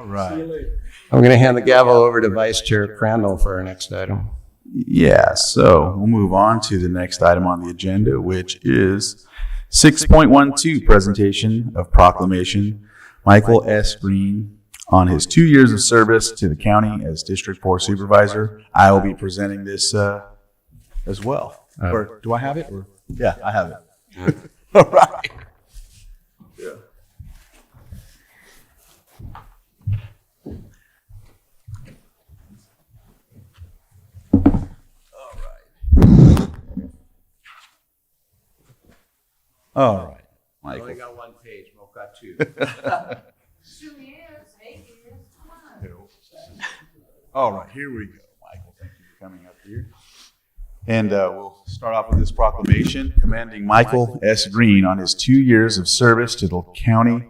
All right. See you later. I'm going to hand the gavel over to Vice Chair Crandall for our next item. Yeah, so we'll move on to the next item on the agenda, which is 6.12, presentation of Proclamation. Michael S. Green on his 2 years of service to the county as District 4 Supervisor. I will be presenting this as well. Or do I have it? Or, yeah, I have it. All right. Yeah. All right, Michael. only got one page, Mo got two. All right, here we go, Michael. Thank you for coming up here. And we'll start off with this proclamation commending Michael S. Green on his 2 years of service to the county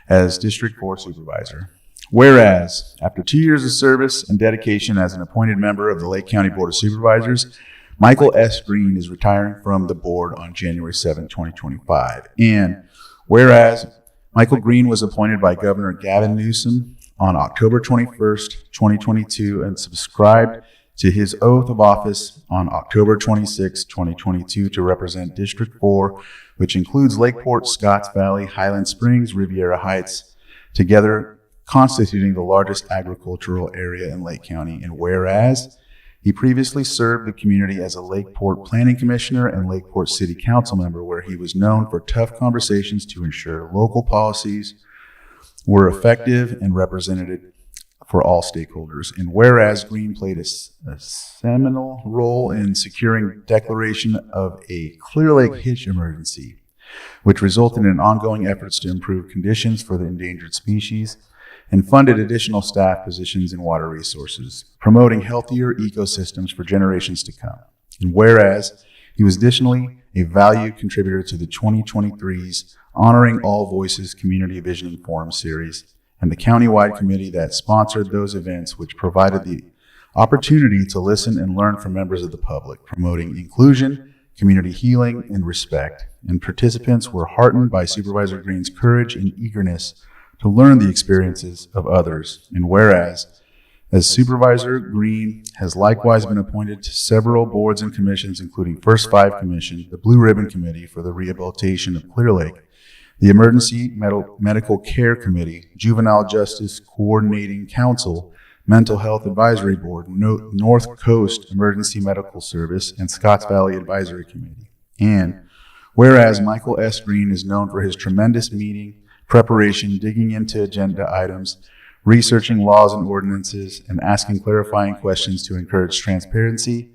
as District 4 Supervisor. Whereas, after 2 years of service and dedication as an appointed member of the Lake County Board of Supervisors, Michael S. Green is retiring from the board on January 7, 2025. And whereas Michael Green was appointed by Governor Gavin Newsom on October 21st, 2022, and subscribed to his oath of office on October 26, 2022, to represent District 4, which includes Lakeport, Scotts Valley, Highland Springs, Riviera Heights, together constituting the largest agricultural area in Lake County. And whereas he previously served the community as a Lakeport Planning Commissioner and Lakeport City Council member, where he was known for tough conversations to ensure local policies were effective and represented for all stakeholders. And whereas Green played a seminal role in securing declaration of a Clear Lake hitch emergency, which resulted in ongoing efforts to improve conditions for the endangered species, and funded additional staff positions in water resources, promoting healthier ecosystems for generations to come. And whereas he was additionally a valued contributor to the 2023's Honoring All Voices Community Visioning Forum series and the countywide committee that sponsored those events, which provided the opportunity to listen and learn from members of the public, promoting inclusion, community healing, and respect. And participants were heartened by Supervisor Green's courage and eagerness to learn the experiences of others. And whereas, as Supervisor Green has likewise been appointed to several boards and commissions, including First Five Commission, the Blue Ribbon Committee for the Rehabilitation of Clear Lake, the Emergency Medical Care Committee, Juvenile Justice Coordinating Council, Mental Health Advisory Board, North Coast Emergency Medical Service, and Scotts Valley Advisory Committee. And whereas Michael S. Green is known for his tremendous meeting preparation, digging into agenda items, researching laws and ordinances, and asking clarifying questions to encourage transparency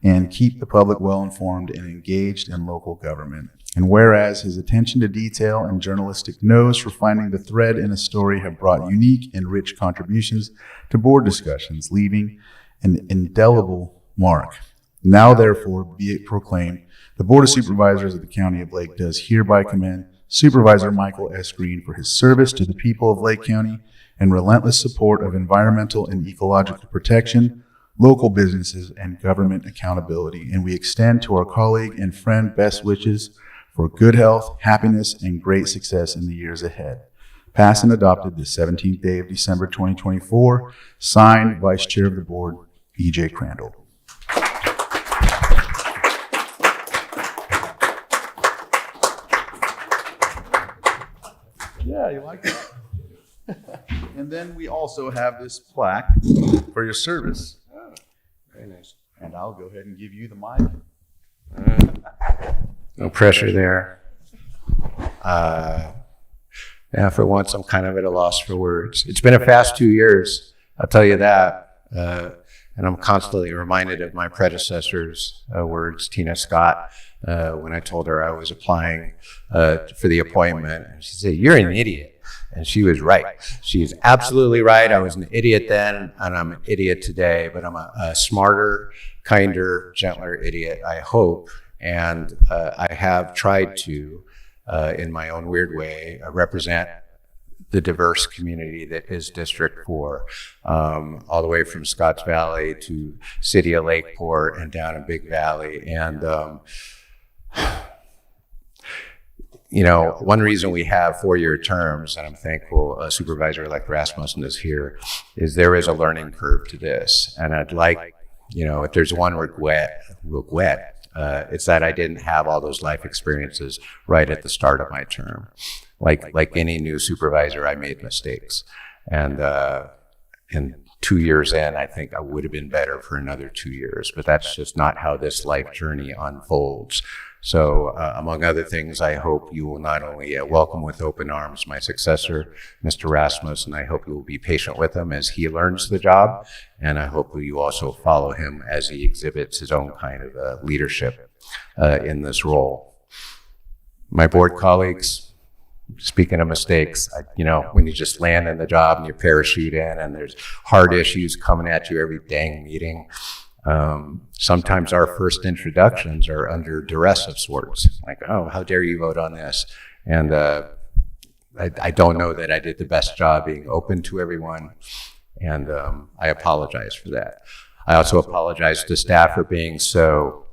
and keep the public well informed and engaged in local government. And whereas his attention to detail and journalistic nose for finding the thread in a story have brought unique and rich contributions to board discussions, leaving an indelible mark. Now, therefore, be it proclaimed, the Board of Supervisors of the County of Lake does hereby commend Supervisor Michael S. Green for his service to the people of Lake County and relentless support of environmental and ecological protection, local businesses, and government accountability. And we extend to our colleague and friend best wishes for good health, happiness, and great success in the years ahead. Passed and adopted the 17th day of December 2024. Signed, Vice Chair of the Board, E.J. Crandall. Yeah, you like that? And then we also have this plaque for your service. Oh, very nice. And I'll go ahead and give you the mic. No pressure there. Yeah, for once, I'm kind of at a loss for words. It's been a fast 2 years, I'll tell you that. And I'm constantly reminded of my predecessor's words, Tina Scott, when I told her I was applying for the appointment. And she said, "You're an idiot." And she was right. She is absolutely right. I was an idiot then, and I'm an idiot today, but I'm a smarter, kinder, gentler idiot, I hope. And I have tried to, in my own weird way, represent the diverse community that is District 4, all the way from Scotts Valley to City of Lakeport and down in Big Valley. And one reason we have 4-year terms, and I'm thankful Supervisor-elect Rasmussen is here, is there is a learning curve to this. And I'd like, if there's one regret, it's that I didn't have all those life experiences right at the start of my term. Like any new supervisor, I made mistakes. And 2 years in, I think I would have been better for another 2 years, but that's just not how this life journey unfolds. So among other things, I hope you will not only welcome with open arms my successor, Mr. Rasmussen, I hope you will be patient with him as he learns the job, and I hope you also follow him as he exhibits his own kind of leadership in this role. My board colleagues, speaking of mistakes, when you just land in the job and you parachute in and there's hard issues coming at you every dang meeting, sometimes our first introductions are under duress of sorts. Like, oh, how dare you vote on this? And I don't know that I did the best job being open to everyone, and I apologize for that. I also apologize to staff for being so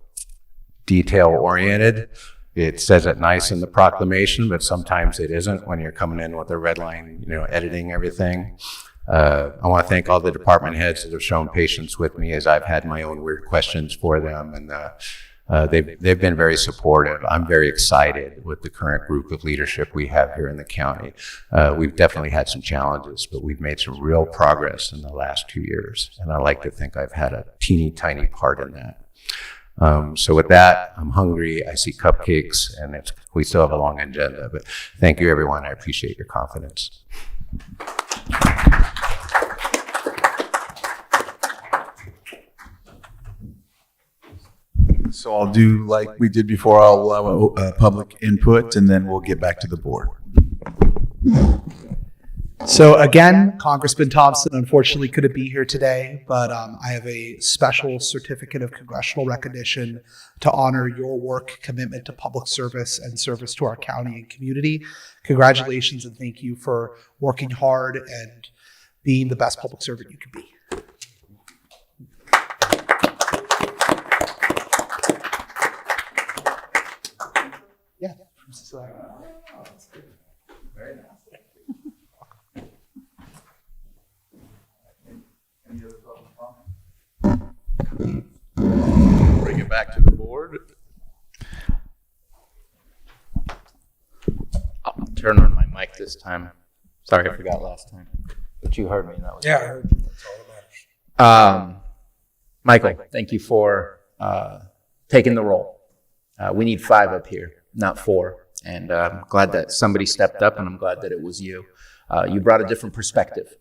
detail-oriented. It says it nice in the proclamation, but sometimes it isn't when you're coming in with a red line, editing everything. I want to thank all the department heads that have shown patience with me as I've had my own weird questions for them, and they've been very supportive. I'm very excited with the current group of leadership we have here in the county. We've definitely had some challenges, but we've made some real progress in the last 2 years, and I like to think I've had a teeny tiny part in that. So with that, I'm hungry. I see cupcakes, and we still have a long agenda, but thank you, everyone. I appreciate your confidence. So I'll do like we did before. I'll allow public input, and then we'll get back to the board. So again, Congressman Thompson unfortunately couldn't be here today, but I have a special certificate of congressional recognition to honor your work, commitment to public service, and service to our county and community. Congratulations and thank you for working hard and being the best public servant you can be. Yeah. Very nice. Any other public comment? Bring it back to the board. I'll turn on my mic this time. Sorry, I forgot last time, but you heard me. And that was I heard you. That's all that matters. Michael, thank you for taking the role. We need 5 up here, not 4. And I'm glad that somebody stepped up, and I'm glad that it was you. You brought a different perspective.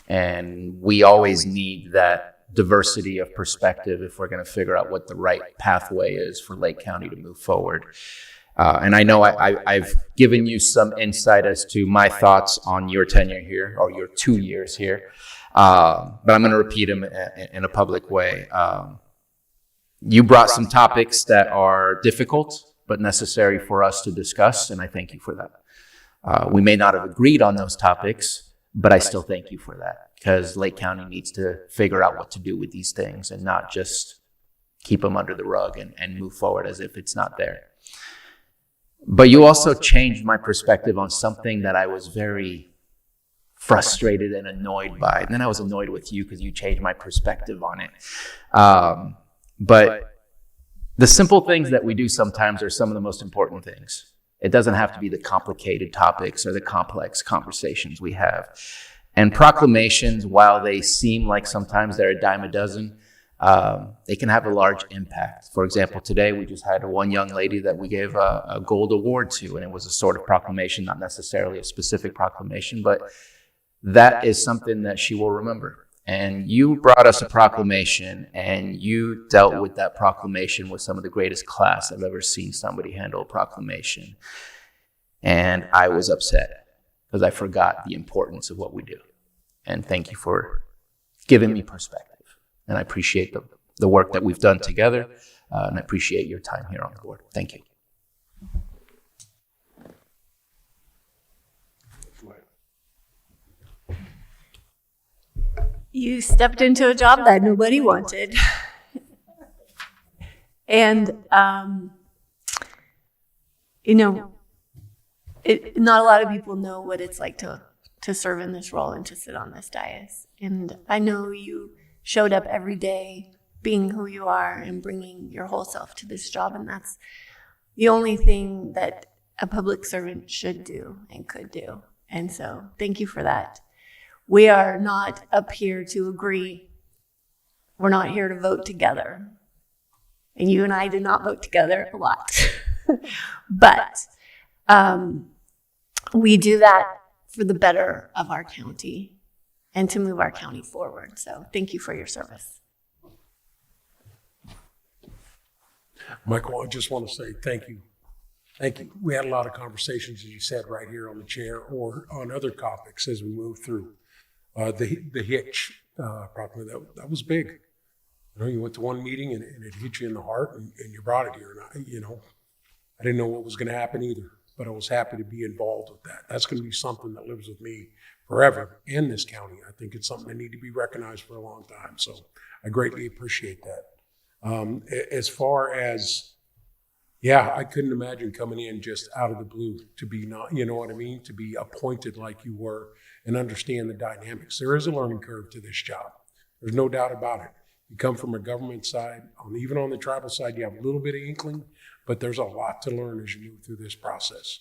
And we always need that diversity of perspective if we're going to figure out what the right pathway is for Lake County to move forward. And I know I've given you some insight as to my thoughts on your tenure here, or your 2 years here. But I'm going to repeat them in a public way. You brought some topics that are difficult, but necessary for us to discuss, and I thank you for that. We may not have agreed on those topics, but I still thank you for that, because Lake County needs to figure out what to do with these things and not just keep them under the rug and move forward as if it's not there. But you also changed my perspective on something that I was very frustrated and annoyed by. And then I was annoyed with you because you changed my perspective on it. But the simple things that we do sometimes are some of the most important things. It doesn't have to be the complicated topics or the complex conversations we have. And proclamations, while they seem like sometimes they're a dime a dozen, they can have a large impact. For example, today we just had one young lady that we gave a gold award to, and it was a sort of proclamation, not necessarily a specific proclamation, but that is something that she will remember. And you brought us a proclamation, and you dealt with that proclamation with some of the greatest class I've ever seen somebody handle a proclamation. And I was upset because I forgot the importance of what we do. And thank you for giving me perspective. And I appreciate the work that we've done together, and I appreciate your time here on the board. Thank you. You stepped into a job that nobody wanted. And, not a lot of people know what it's like to serve in this role and to sit on this dais. And I know you showed up every day being who you are and bringing your whole self to this job. And that's the only thing that a public servant should do and could do. And so thank you for that. We are not up here to agree. We're not here to vote together. And you and I did not vote together a lot. But we do that for the better of our county and to move our county forward. So thank you for your service. Michael, I just want to say thank you. Thank you. We had a lot of conversations, as you said, right here on the chair or on other topics as we move through. The hitch, probably that was big. You know, you went to one meeting and it hit you in the heart and you brought it here. And I didn't know what was going to happen either, but I was happy to be involved with that. That's going to be something that lives with me forever in this county. I think it's something that need to be recognized for a long time. So I greatly appreciate that. As far as, I couldn't imagine coming in just out of the blue to be not, you know what I mean? To be appointed like you were and understand the dynamics. There is a learning curve to this job. There's no doubt about it. You come from a government side, even on the tribal side, you have a little bit of inkling, but there's a lot to learn as you move through this process.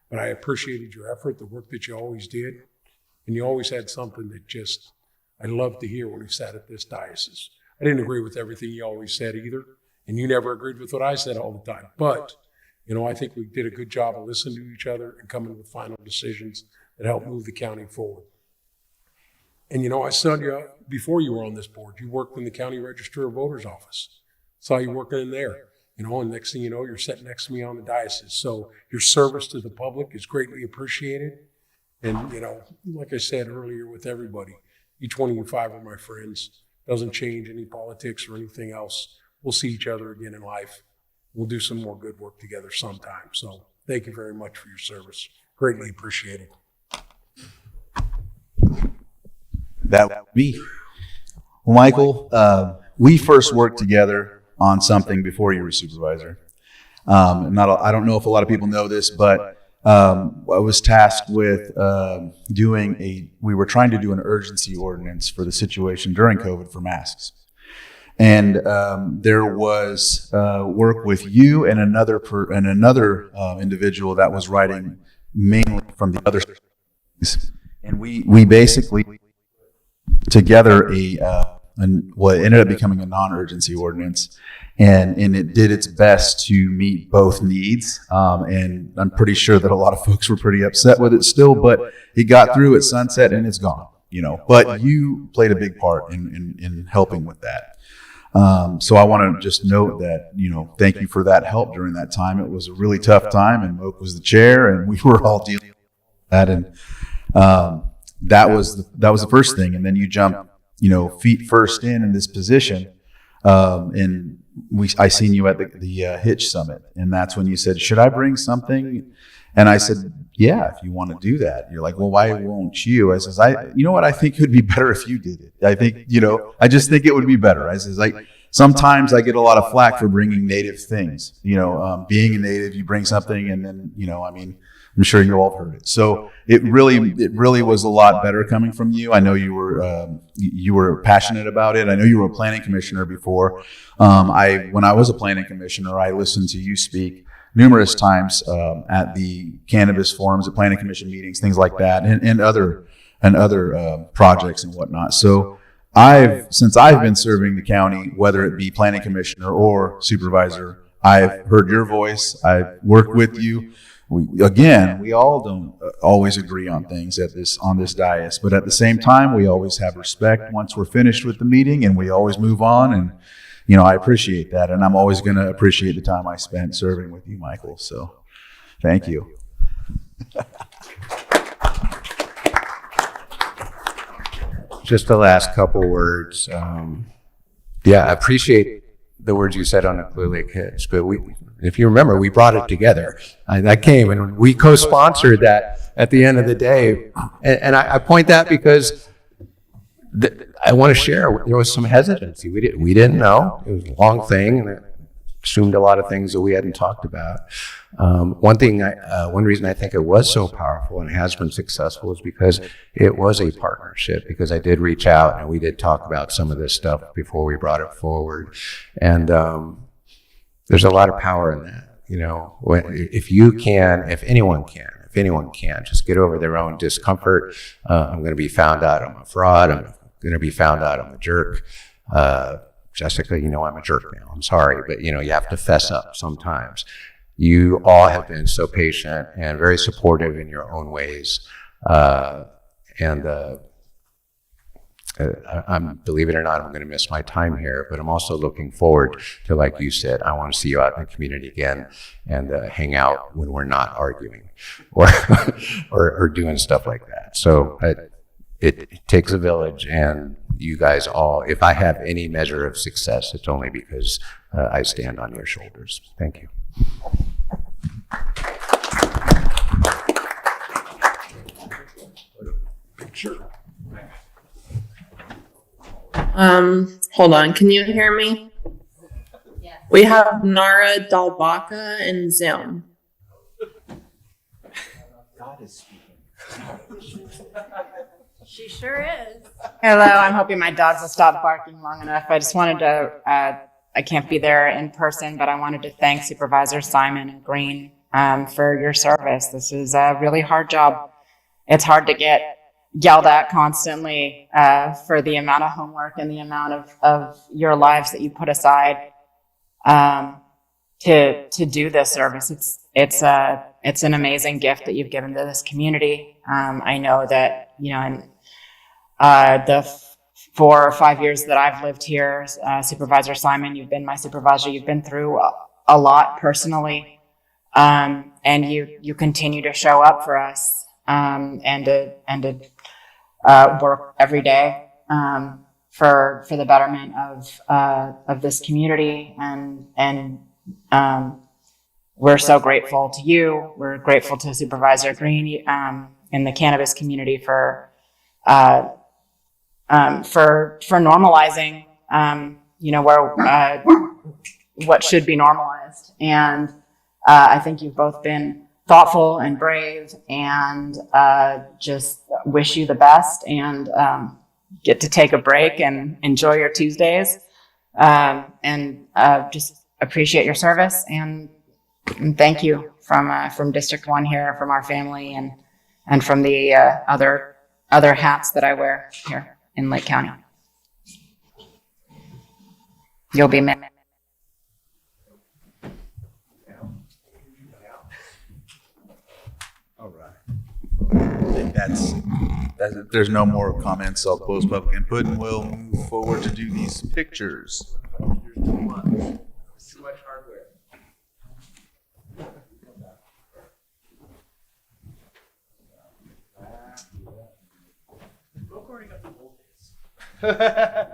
But I appreciated your effort, the work that you always did, and you always had something that just, I loved to hear when you sat at this diocese. I didn't agree with everything you always said either, and you never agreed with what I said all the time. But, I think we did a good job of listening to each other and coming with final decisions that help move the county forward. And I saw you before you were on this board. You worked in the County Register of Voters office. Saw you working in there. And next thing you know, you're sitting next to me on the diocese. So your service to the public is greatly appreciated. And like I said earlier with everybody, each one of you five are my friends. Doesn't change any politics or anything else. We'll see each other again in life. We'll do some more good work together sometime. So thank you very much for your service. Greatly appreciated. That would be. Well, Michael, we first worked together on something before you were supervisor. I don't know if a lot of people know this, but I was tasked with we were trying to do an urgency ordinance for the situation during COVID for masks. And there was work with you and another individual that was writing mainly from the other. And we basically together what ended up becoming a non-urgency ordinance, and it did its best to meet both needs. And I'm pretty sure that a lot of folks were pretty upset with it still, but it got through at sunset and it's gone. But you played a big part in helping with that. So I want to just note that, thank you for that help during that time. It was a really tough time, and Moak was the chair, and we were all dealing with that. And that was the first thing. And then you jump, feet first in this position. And I seen you at the Hitch Summit, and that's when you said, "Should I bring something?" And I said, "Yeah, if you want to do that." You're like, "Well, why won't you?" I says, "You know what? I think it would be better if you did it. I think, I just think it would be better." I says, sometimes I get a lot of flack for bringing native things. Being a native, you bring something, and then, I'm sure you all have heard it. So it really was a lot better coming from you. I know you were passionate about it. I know you were a planning commissioner before. When I was a planning commissioner, I listened to you speak numerous times at the cannabis forums, at planning commission meetings, things like that, and other projects and whatnot. So since I've been serving the county, whether it be planning commissioner or supervisor, I've heard your voice. I've worked with you. We all don't always agree on things on this dais, but at the same time, we always have respect once we're finished with the meeting, and we always move on. And I appreciate that, and I'm always going to appreciate the time I spent serving with you, Michael. So, thank you. Just the last couple words. I appreciate the words you said on the Clear Lake Hitch, but if you remember, we brought it together. I came and we co-sponsored that at the end of the day. And I point that because I want to share, there was some hesitancy. We didn't know. It was a long thing. assumed a lot of things that we hadn't talked about. One reason I think it was so powerful and has been successful is because it was a partnership, because I did reach out and we did talk about some of this stuff before we brought it forward. And there's a lot of power in that. If anyone can, just get over their own discomfort. I'm going to be found out I'm a fraud. I'm going to be found out I'm a jerk. Jessica, I'm a jerk now. I'm sorry, but you have to fess up sometimes. You all have been so patient and very supportive in your own ways. I'm, believe it or not, I'm going to miss my time here, but I'm also looking forward to, like you said, I want to see you out in the community again and hang out when we're not arguing or doing stuff like that. So it takes a village, and you guys all, if I have any measure of success, it's only because I stand on your shoulders. Thank you. Sure. Hold on. Can you hear me? Yeah. We have Nara Dalbaka in Zoom. God is speaking. She sure is. Hello, I'm hoping my dogs will stop barking long enough. I just wanted to, I can't be there in person, but I wanted to thank Supervisors Simon and Green for your service. This is a really hard job. It's hard to get yelled at constantly for the amount of homework and the amount of your lives that you put aside to do this service. It's an amazing gift that you've given to this community. I know that, in the 4 or 5 years that I've lived here, Supervisor Simon, you've been my supervisor. You've been through a lot personally, and you continue to show up for us and to work every day for the betterment of this community, and we're so grateful to you. We're grateful to Supervisor Green in the cannabis community for normalizing where what should be normalized, and I think you've both been thoughtful and brave, and just wish you the best, and get to take a break and enjoy your Tuesdays, and just appreciate your service, and thank you from District 1 here, from our family, and from the other hats that I wear here in Lake County. You'll be missed. All right. I think that's if there's no more comments, I'll close public input and we'll move forward to do these pictures. Too much hardware. Recording up the old days.